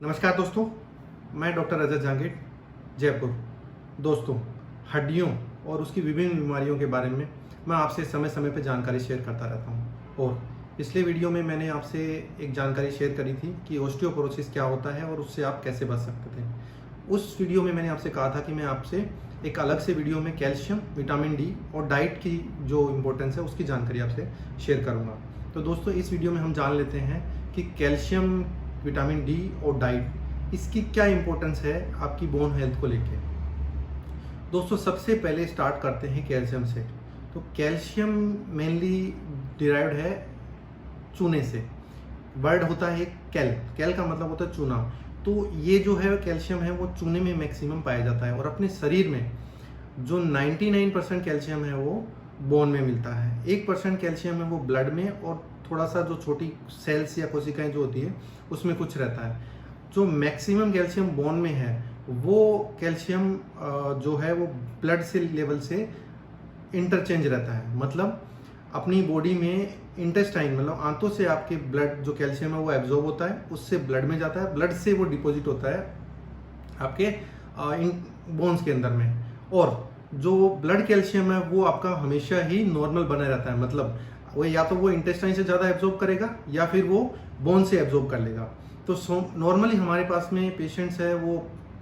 नमस्कार दोस्तों, मैं डॉक्टर रजत जहांगीर, जयपुर। दोस्तों, हड्डियों और उसकी विभिन्न बीमारियों के बारे में मैं आपसे समय समय पर जानकारी शेयर करता रहता हूं। और पिछले वीडियो में मैंने आपसे एक जानकारी शेयर करी थी कि ऑस्टियोपोरोसिस क्या होता है और उससे आप कैसे बच सकते थे। उस वीडियो में मैंने आपसे कहा था कि मैं आपसे एक अलग से वीडियो में कैल्शियम, विटामिन डी और डाइट की जो इम्पोर्टेंस है उसकी जानकारी आपसे शेयर करूँगा। तो दोस्तों, इस वीडियो में हम जान लेते हैं कि कैल्शियम, विटामिन डी और डाइट, इसकी क्या इंपॉर्टेंस है आपकी बोन हेल्थ को लेके। दोस्तों, सबसे पहले स्टार्ट करते हैं कैल्शियम से। तो कैल्शियम मेनली डिराइव्ड है चूने से। वर्ड होता है कैल, कैल का मतलब होता है चूना। तो ये जो है कैल्शियम है वो चूने में मैक्सिमम पाया जाता है और अपने शरीर में जो 99% कैल्शियम है वो बोन में मिलता है। 1% कैल्शियम है वो ब्लड में और थोड़ा सा जो छोटी सेल्स या कोशिकाएं जो होती है उसमें कुछ रहता है। जो मैक्सिमम कैल्शियम बोन में है वो कैल्शियम जो है वो ब्लड से लेवल से इंटरचेंज रहता है। मतलब अपनी बॉडी में इंटेस्टाइन मतलब आंतों से आपके ब्लड जो कैल्शियम है वो एब्जॉर्ब होता है, उससे ब्लड में जाता है, ब्लड से वो डिपॉजिट होता है आपके इन बोन्स के अंदर में। और जो ब्लड कैल्शियम है वो आपका हमेशा ही नॉर्मल बना रहता है। मतलब वो या तो वो इंटेस्टाइन से ज़्यादा एब्जॉर्ब करेगा या फिर वो बोन से एब्जॉर्ब कर लेगा। तो नॉर्मली हमारे पास में पेशेंट्स है वो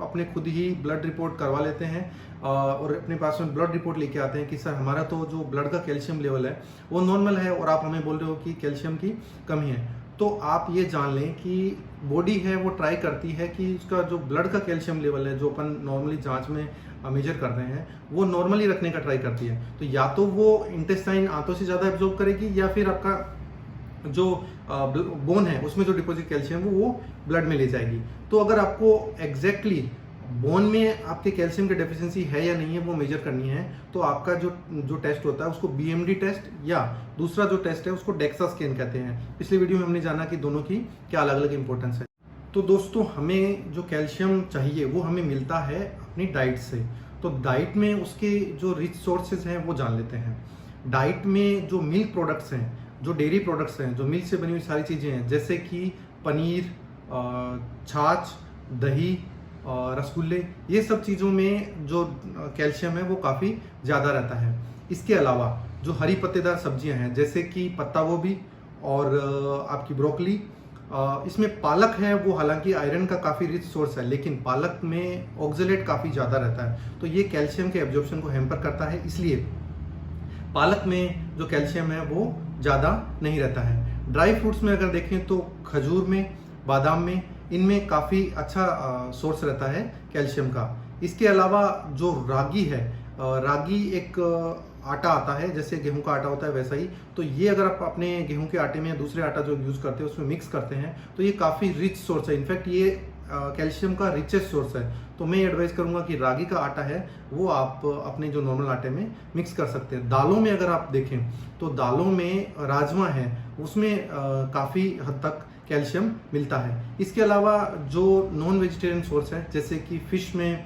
अपने खुद ही ब्लड रिपोर्ट करवा लेते हैं और अपने पास में ब्लड रिपोर्ट लेके आते हैं कि सर हमारा तो जो ब्लड का कैल्शियम लेवल है वो नॉर्मल है और आप हमें बोल रहे हो कि कैल्शियम की कमी है। तो आप ये जान लें कि बॉडी है वो ट्राई करती है कि उसका जो ब्लड का कैल्शियम लेवल है जो अपन नॉर्मली जांच में मेजर करते हैं वो नॉर्मली रखने का ट्राई करती है। तो या तो वो इंटेस्टाइन आंतों से ज़्यादा एब्जॉर्ब करेगी या फिर आपका जो बोन है उसमें जो डिपॉजिट कैल्शियम वो ब्लड में ले जाएगी। तो अगर आपको एग्जैक्टली बोन में आपके कैल्शियम की डेफिशिएंसी है या नहीं है वो मेजर करनी है तो आपका जो टेस्ट होता है उसको बीएमडी टेस्ट या दूसरा जो टेस्ट है उसको डेक्सा स्कैन कहते हैं। पिछले वीडियो में हमने जाना कि दोनों की क्या अलग अलग इंपॉर्टेंस है। तो दोस्तों, हमें जो कैल्शियम चाहिए वो हमें मिलता है अपनी डाइट से। तो डाइट में उसके जो रिच सोर्सेज हैं वो जान लेते हैं। डाइट में जो मिल्क प्रोडक्ट्स हैं, जो डेयरी प्रोडक्ट्स हैं, जो मिल्क से बनी हुई सारी चीज़ें हैं जैसे कि पनीर, छाछ, दही, रसगुल्ले, ये सब चीज़ों में जो कैल्शियम है वो काफ़ी ज़्यादा रहता है। इसके अलावा जो हरी पत्तेदार सब्जियां हैं जैसे कि पत्ता गोभी और आपकी ब्रोकली, इसमें पालक है वो हालांकि आयरन का काफ़ी रिच सोर्स है लेकिन पालक में ऑक्जेलेट काफ़ी ज़्यादा रहता है। तो ये कैल्शियम के एब्जॉर्प्शन को हैम्पर करता है, इसलिए पालक में जो कैल्शियम है वो ज़्यादा नहीं रहता है। ड्राई फ्रूट्स में अगर देखें तो खजूर में, बादाम में, इनमें काफ़ी अच्छा सोर्स रहता है कैल्शियम का। इसके अलावा जो रागी है, रागी एक आटा आता है जैसे गेहूं का आटा होता है वैसा ही। तो ये अगर आप अपने गेहूं के आटे में या दूसरे आटा जो यूज़ करते हैं उसमें मिक्स करते हैं तो ये काफ़ी रिच सोर्स है। इनफैक्ट ये कैल्शियम का रिचेस्ट सोर्स है। तो मैं एडवाइस करूंगा कि रागी का आटा है वो आप अपने जो नॉर्मल आटे में मिक्स कर सकते हैं। दालों में अगर आप देखें तो दालों में राजमा है उसमें काफ़ी हद तक कैल्शियम मिलता है। इसके अलावा जो नॉन वेजिटेरियन सोर्स है जैसे कि फिश में,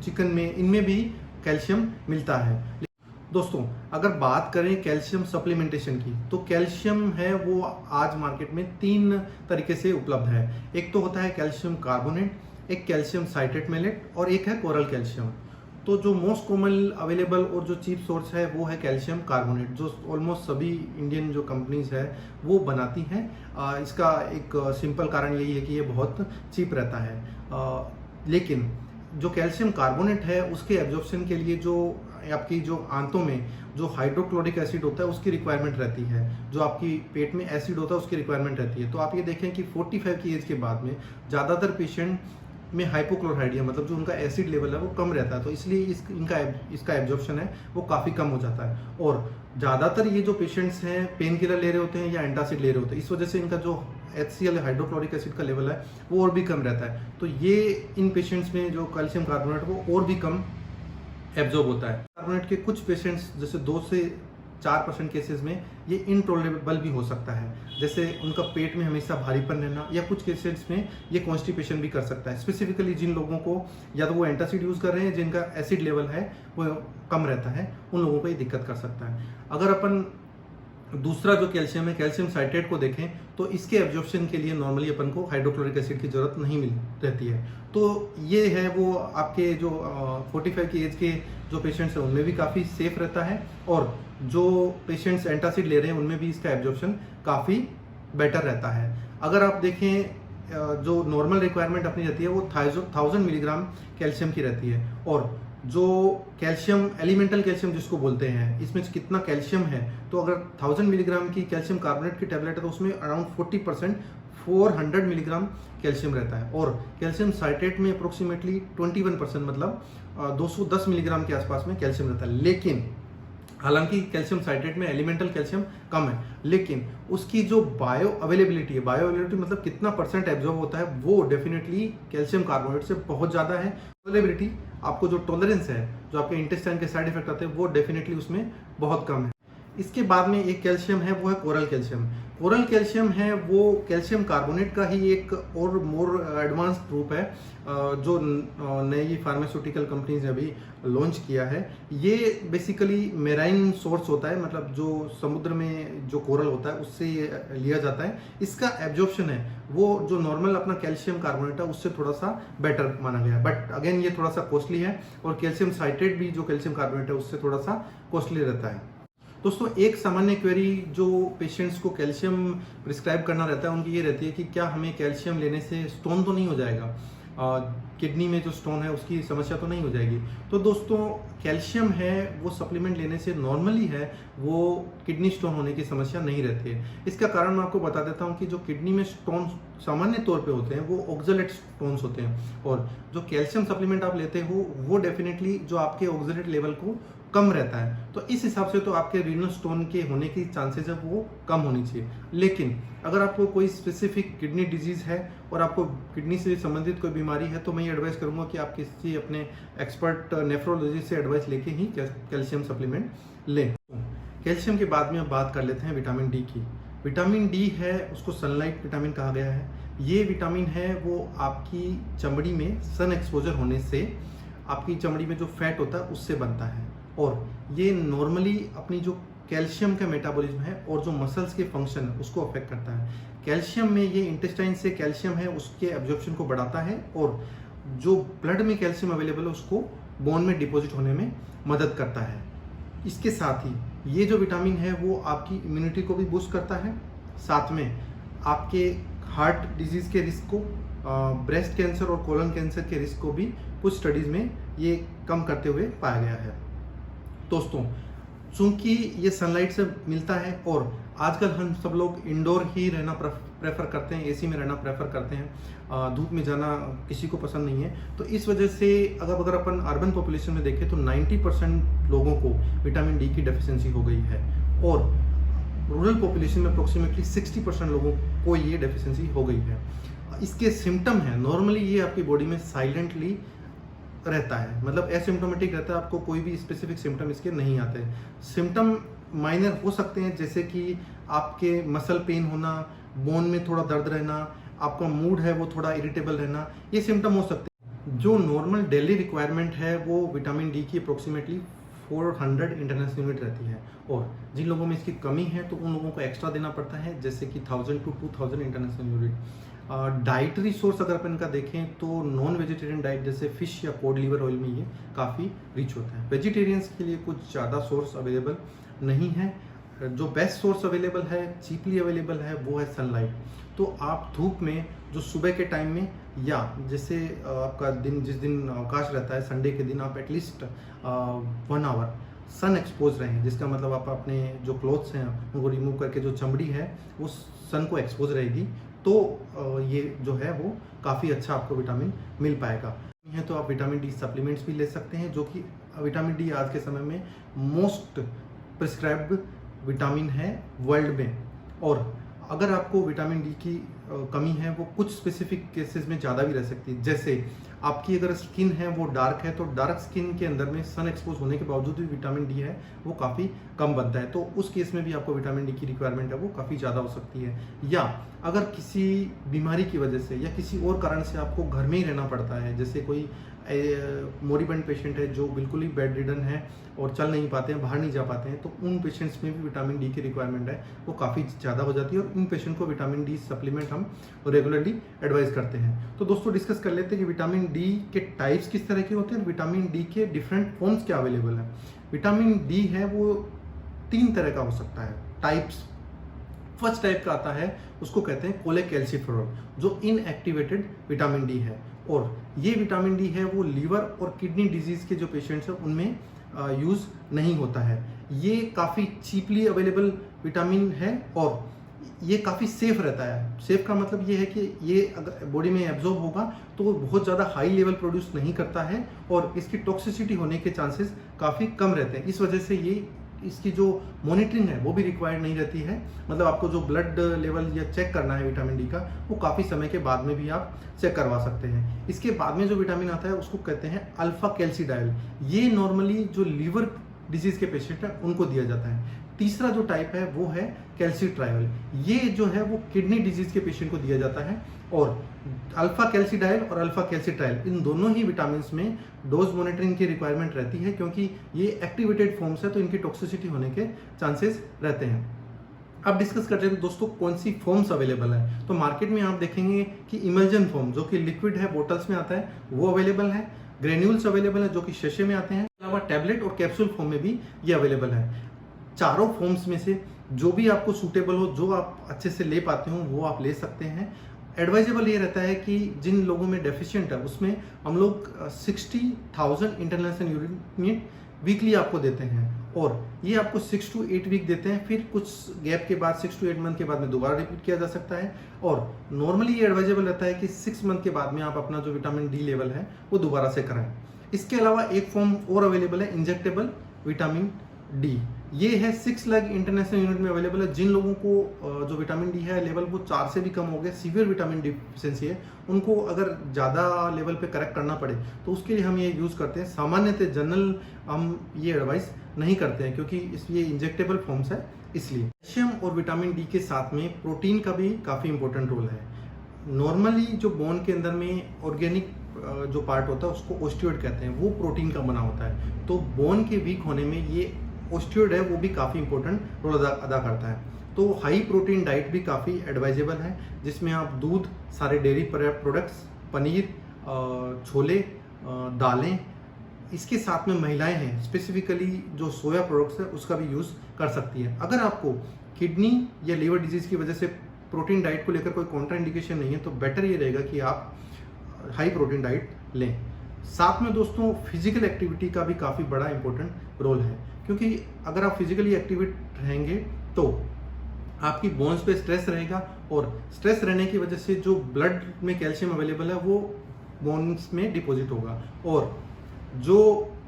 चिकन में, इनमें भी कैल्शियम मिलता है। दोस्तों, अगर बात करें कैल्शियम सप्लीमेंटेशन की तो कैल्शियम है वो आज मार्केट में 3 तरीके से उपलब्ध है। एक तो होता है कैल्शियम कार्बोनेट, एक कैल्शियम साइट्रेट मेलेट और एक है कोरल कैल्शियम। तो जो मोस्ट कॉमन अवेलेबल और जो चीप सोर्स है वो है कैल्शियम कार्बोनेट, जो ऑलमोस्ट सभी इंडियन जो कंपनीज है वो बनाती हैं। इसका एक सिंपल कारण यही है कि ये बहुत चीप रहता है। लेकिन जो कैल्शियम कार्बोनेट है उसके एब्जॉर्प्शन के लिए जो आपकी जो आंतों में जो हाइड्रोक्लोरिक एसिड होता है उसकी रिक्वायरमेंट रहती है, जो आपकी पेट में एसिड होता है उसकी रिक्वायरमेंट रहती है। तो आप ये देखें कि 45 की एज के बाद में ज़्यादातर पेशेंट में हाइपोक्लोराइडिया मतलब जो उनका एसिड लेवल है वो कम रहता है। तो इसलिए इसका एब्जॉर्प्शन है वो काफ़ी कम हो जाता है। और ज़्यादातर ये जो पेशेंट्स हैं पेन किलर ले रहे होते हैं या एंटासिड ले रहे होते हैं, इस वजह से इनका जो HCl हाइड्रोक्लोरिक एसिड का लेवल है वो और भी कम रहता है। तो ये इन पेशेंट्स में जो कैल्शियम कार्बोनेट वो और भी कम एब्जॉर्ब होता है। कार्बोनेट के कुछ पेशेंट्स जैसे 2 से 4% केसेस में ये इनटॉलरेबल भी हो सकता है, जैसे उनका पेट में हमेशा भारीपन रहना, या कुछ केसेस में ये कॉन्स्टिपेशन भी कर सकता है। स्पेसिफिकली जिन लोगों को या तो वो एंटासिड यूज़ कर रहे हैं जिनका एसिड लेवल है वो कम रहता है, उन लोगों को ये दिक्कत कर सकता है। अगर अपन दूसरा जो कैल्शियम है, कैल्शियम साइट्रेट को देखें तो इसके एब्जॉर्प्शन के लिए नॉर्मली अपन को हाइड्रोक्लोरिक एसिड की जरूरत नहीं मिल रहती है। तो ये है वो आपके जो 45 की एज के जो पेशेंट्स हैं उनमें भी काफ़ी सेफ रहता है, और जो पेशेंट्स एंटासिड ले रहे हैं उनमें भी इसका एब्जॉर्प्शन काफ़ी बेटर रहता है। अगर आप देखें जो नॉर्मल रिक्वायरमेंट अपनी रहती है वो 1000 मिलीग्राम कैल्शियम की रहती है, और जो कैल्शियम एलिमेंटल कैल्शियम जिसको बोलते हैं, इसमें कितना कैल्शियम है, तो अगर 1000 मिलीग्राम की कैल्शियम कार्बोनेट की टैबलेट है तो उसमें अराउंड 40% 400 मिलीग्राम कैल्शियम रहता है, और कैल्शियम साइट्रेट में अप्रोक्सीमेटली 21% मतलब 210 मिलीग्राम के आसपास में कैल्शियम रहता है। लेकिन हालांकि कैल्शियम साइट्रेट में एलिमेंटल कैल्शियम कम है, लेकिन उसकी जो बायो अवेलेबिलिटी है, बायो अवेलेबिलिटी मतलब कितना परसेंट एब्जॉर्ब होता है, वो डेफिनेटली कैल्शियम कार्बोनेट से बहुत ज़्यादा है। अवेलेबिलिटी, आपको जो टॉलरेंस है, जो आपके इंटेस्टाइन के साइड इफेक्ट आते हैं, वो डेफिनेटली उसमें बहुत कम है। इसके बाद में एक कैल्शियम है, वो है कोरल कैल्शियम। कोरल कैल्शियम है वो कैल्शियम कार्बोनेट का ही एक और मोर एडवांस्ड रूप है, जो नई फार्मास्यूटिकल कंपनीज ने अभी लॉन्च किया है। ये बेसिकली मेराइन सोर्स होता है, मतलब जो समुद्र में जो कोरल होता है उससे लिया जाता है। इसका एब्जॉर्प्शन है वो जो नॉर्मल अपना कैल्शियम कार्बोनेट है उससे थोड़ा सा बेटर माना गया है, बट अगेन ये थोड़ा सा कॉस्टली है, और कैल्शियम साइट्रेट भी जो कैल्शियम कार्बोनेट है उससे थोड़ा सा कॉस्टली रहता है। दोस्तों, एक सामान्य क्वेरी जो पेशेंट्स को कैल्शियम प्रिस्क्राइब करना रहता है उनकी ये रहती है कि क्या हमें कैल्शियम लेने से स्टोन तो नहीं हो जाएगा, किडनी में जो स्टोन है उसकी समस्या तो नहीं हो जाएगी। तो दोस्तों, कैल्शियम है वो सप्लीमेंट लेने से नॉर्मली है वो किडनी स्टोन होने की समस्या नहीं रहती है। इसका कारण मैं आपको बता देता हूँ कि जो किडनी में स्टोन सामान्य तौर पे होते हैं वो ऑक्सलेट स्टोन्स होते हैं, और जो कैल्शियम सप्लीमेंट आप लेते हो वो डेफिनेटली जो आपके ऑक्सलेट लेवल को कम रहता है। तो इस हिसाब से तो आपके रीनल स्टोन के होने की चांसेस है वो कम होनी चाहिए। लेकिन अगर आपको कोई स्पेसिफिक किडनी डिजीज है और आपको किडनी से संबंधित कोई बीमारी है, तो मैं ये एडवाइस करूंगा कि आप किसी अपने एक्सपर्ट नेफ्रोलॉजिस्ट से एडवाइस लेके ही कैल्शियम सप्लीमेंट लें। कैल्शियम के बाद में अब बात कर लेते हैं विटामिन डी की। विटामिन डी है उसको सनलाइट विटामिन कहा गया है। ये विटामिन है वो आपकी चमड़ी में सन एक्सपोजर होने से आपकी चमड़ी में जो फैट होता है उससे बनता है, और ये नॉर्मली अपनी जो कैल्शियम का मेटाबॉलिज्म है और जो मसल्स के फंक्शन है उसको अफेक्ट करता है। कैल्शियम में ये इंटेस्टाइन से कैल्शियम है उसके एब्जॉर्प्शन को बढ़ाता है, और जो ब्लड में कैल्शियम अवेलेबल है उसको बोन में डिपॉजिट होने में मदद करता है। इसके साथ ही ये जो विटामिन है वो आपकी इम्यूनिटी को भी बूस्ट करता है, साथ में आपके हार्ट डिजीज के रिस्क को, ब्रेस्ट कैंसर और कोलन कैंसर के रिस्क को भी कुछ स्टडीज में ये कम करते हुए पाया गया है। दोस्तों, चूंकि ये सनलाइट से मिलता है और आजकल हम सब लोग इंडोर ही रहना प्रेफर करते हैं, एसी में रहना प्रेफर करते हैं, धूप में जाना किसी को पसंद नहीं है, तो इस वजह से अगर अपन अर्बन पॉपुलेशन में देखें तो 90% लोगों को विटामिन डी की डेफिशिएंसी हो गई है, और रूरल पॉपुलेशन में अप्रोक्सीमेटली 60% लोगों को ये डेफिशिएंसी हो गई है। इसके सिम्टम है नॉर्मली ये आपकी बॉडी में साइलेंटली रहता है, मतलब एसिम्टोमेटिक रहता है, आपको कोई भी स्पेसिफिक सिम्टम इसके नहीं आते। सिम्टम माइनर हो सकते हैं, जैसे कि आपके मसल पेन होना, बोन में थोड़ा दर्द रहना, आपका मूड है वो थोड़ा इरिटेबल रहना, ये सिम्टम हो सकते हैं। जो नॉर्मल डेली रिक्वायरमेंट है वो विटामिन डी की अप्रोक्सीमेटली 400 इंटरनेशनल यूनिट रहती है, और जिन लोगों में इसकी कमी है तो उन लोगों को एक्स्ट्रा देना पड़ता है, जैसे कि 1000 to 2000 international unit. Dietary source अगर अपन का देखें तो नॉन वेजिटेरियन डाइट जैसे फिश या कोड लीवर ऑयल में ये काफ़ी रिच होता है। वेजिटेरियंस के लिए कुछ ज़्यादा सोर्स अवेलेबल नहीं है। जो बेस्ट सोर्स अवेलेबल है, चीपली अवेलेबल है, वो है सनलाइट। तो आप धूप में जो सुबह के टाइम में, या जैसे आपका दिन जिस दिन अवकाश रहता है संडे के दिन, आप एटलीस्ट 1 आवर सन एक्सपोज रहें, जिसका मतलब आप अपने जो क्लोथ्स हैं उनको रिमूव करके जो चमड़ी है वो सन को एक्सपोज रहेगी, तो ये जो है वो काफ़ी अच्छा आपको विटामिन मिल पाएगा। है तो आप विटामिन डी सप्लीमेंट्स भी ले सकते हैं, जो कि विटामिन डी आज के समय में मोस्ट प्रिस्क्राइब्ड विटामिन है वर्ल्ड में। और अगर आपको विटामिन डी की कमी है वो कुछ स्पेसिफिक केसेस में ज़्यादा भी रह सकती है। जैसे आपकी अगर स्किन है वो डार्क है, तो डार्क स्किन के अंदर में सन एक्सपोज होने के बावजूद भी विटामिन डी है वो काफ़ी कम बनता है, तो उस केस में भी आपको विटामिन डी की रिक्वायरमेंट है वो काफ़ी ज़्यादा हो सकती है। या अगर किसी बीमारी की वजह से या किसी और कारण से आपको घर में ही रहना पड़ता है, जैसे कोई मोरिबेंड पेशेंट है जो बिल्कुल ही बेड रिडन है और चल नहीं पाते हैं, बाहर नहीं जा पाते हैं, तो उन पेशेंट्स में भी विटामिन डी की रिक्वायरमेंट है वो काफ़ी ज़्यादा हो जाती है, और इन पेशेंट को विटामिन डी सप्लीमेंट हम रेगुलरली एडवाइस करते हैं। तो दोस्तों डिस्कस कर लेते हैं कि विटामिन डी के टाइप्स किस तरह के होते हैं और विटामिन डी के डिफरेंट फॉर्म्स क्या अवेलेबल है। विटामिन डी है वो 3 तरह का हो सकता है टाइप्स। फर्स्ट टाइप का आता है उसको कहते हैं कोलेकैल्सिफेरॉल, जो इनएक्टिवेटेड विटामिन डी है, और ये विटामिन डी है वो लीवर और किडनी डिजीज के जो पेशेंट्स हैं उनमें यूज़ नहीं होता है। ये काफ़ी चीपली अवेलेबल विटामिन है और ये काफ़ी सेफ रहता है। सेफ का मतलब ये है कि ये अगर बॉडी में एब्जॉर्ब होगा तो वो बहुत ज़्यादा हाई लेवल प्रोड्यूस नहीं करता है और इसकी टॉक्सिसिटी होने के चांसेस काफ़ी कम रहते हैं। इस वजह से ये इसकी जो मॉनिटरिंग है वो भी रिक्वायर्ड नहीं रहती है। मतलब आपको जो ब्लड लेवल या चेक करना है विटामिन डी का वो काफ़ी समय के बाद में भी आप चेक करवा सकते हैं। इसके बाद में जो विटामिन आता है उसको कहते हैं अल्फा कैल्सीडाइल। ये नॉर्मली जो लीवर डिजीज के पेशेंट हैं उनको दिया जाता है। तीसरा जो टाइप है वो है कैल्सीट्रायोल, ये जो है वो किडनी डिजीज के पेशेंट को दिया जाता है। और अल्फा कैल्सीडाइल और अल्फा कैल्सीट्रायल इन दोनों ही विटामिन्स में डोज मॉनिटरिंग की रिक्वायरमेंट रहती है, क्योंकि ये एक्टिवेटेड फॉर्म्स है तो इनकी टॉक्सिसिटी होने के चांसेस रहते हैं। अब डिस्कस करते हैं दोस्तों कौन सी फॉर्म्स अवेलेबल है। तो मार्केट में आप देखेंगे कि इमल्जन फॉर्म जो कि लिक्विड है, बोटल्स में आता है, वो अवेलेबल है। ग्रेन्यूल्स अवेलेबल है जो कि शेशे में आते हैं, अलावा टैबलेट और कैप्सूल फॉर्म में भी ये अवेलेबल है। चारों फॉर्म्स में से जो भी आपको सूटेबल हो, जो आप अच्छे से ले पाते हो वो आप ले सकते हैं। एडवाइजेबल ये रहता है कि जिन लोगों में डेफिशिएंट है उसमें हम लोग 60,000 इंटरनेशनल यूनिट वीकली आपको देते हैं, और ये आपको 6 to 8 वीक देते हैं। फिर कुछ गैप के बाद 6 to 8 मंथ के बाद में दोबारा रिपीट किया जा सकता है, और नॉर्मली ये एडवाइजेबल रहता है कि 6 मंथ के बाद में आप अपना जो विटामिन डी लेवल है वो दोबारा से कराएं। इसके अलावा एक फॉर्म और अवेलेबल है इंजेक्टेबल विटामिन डी। ये है 6 लाख इंटरनेशनल यूनिट में अवेलेबल है। जिन लोगों को जो विटामिन डी है लेवल वो 4 से भी कम हो गया, सीवियर विटामिन डिफिशिएंसी है, उनको अगर ज़्यादा लेवल पे करेक्ट करना पड़े तो उसके लिए हम ये यूज़ करते हैं। सामान्यतः जनरल हम ये एडवाइस नहीं करते हैं क्योंकि ये इंजेक्टेबल फॉर्म्स है इसलिए। कैल्शियम और विटामिन डी के साथ में प्रोटीन का भी काफ़ी इंपॉर्टेंट रोल है। नॉर्मली जो बोन के अंदर में ऑर्गेनिक जो पार्ट होता है उसको ओस्टियोइड कहते हैं, वो प्रोटीन का बना होता है। तो बोन के वीक होने में ये ओस्टियोइड है वो भी काफ़ी इंपॉर्टेंट रोल अदा करता है। तो हाई प्रोटीन डाइट भी काफ़ी एडवाइजेबल है, जिसमें आप दूध, सारे डेयरी प्रोडक्ट्स, पनीर, छोले, दालें, इसके साथ में महिलाएं हैं स्पेसिफिकली जो सोया प्रोडक्ट्स है उसका भी यूज़ कर सकती है। अगर आपको किडनी या लीवर डिजीज़ की वजह से प्रोटीन डाइट को लेकर कोई कॉन्ट्रा इंडिकेशन नहीं है तो बेटर ये रहेगा कि आप हाई प्रोटीन डाइट लें। साथ में दोस्तों फिजिकल एक्टिविटी का भी काफ़ी बड़ा इंपॉर्टेंट रोल है, क्योंकि अगर आप फिजिकली एक्टिव रहेंगे तो आपकी बोन्स पे स्ट्रेस रहेगा, और स्ट्रेस रहने की वजह से जो ब्लड में कैल्शियम अवेलेबल है वो बोन्स में डिपॉजिट होगा, और जो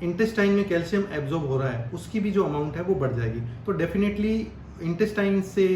इंटेस्टाइन में कैल्शियम एब्जॉर्ब हो रहा है उसकी भी जो अमाउंट है वो बढ़ जाएगी। तो डेफिनेटली इंटेस्टाइन से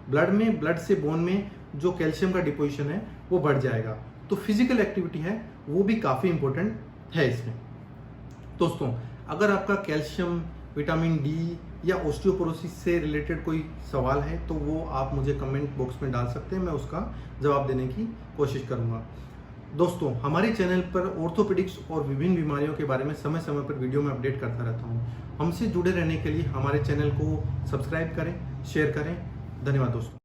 ब्लड में, ब्लड से बोन में जो कैल्शियम का डिपोजिशन है वो बढ़ जाएगा। तो फिजिकल एक्टिविटी है वो भी काफ़ी इंपॉर्टेंट है इसमें। दोस्तों अगर आपका कैल्शियम, विटामिन डी या ऑस्टियोपोरोसिस से रिलेटेड कोई सवाल है तो वो आप मुझे कमेंट बॉक्स में डाल सकते हैं, मैं उसका जवाब देने की कोशिश करूँगा। दोस्तों हमारे चैनल पर ऑर्थोपेडिक्स और विभिन्न बीमारियों के बारे में समय समय पर वीडियो में अपडेट करता रहता हूँ। हमसे जुड़े रहने के लिए हमारे चैनल को सब्सक्राइब करें, शेयर करें। धन्यवाद दोस्तों।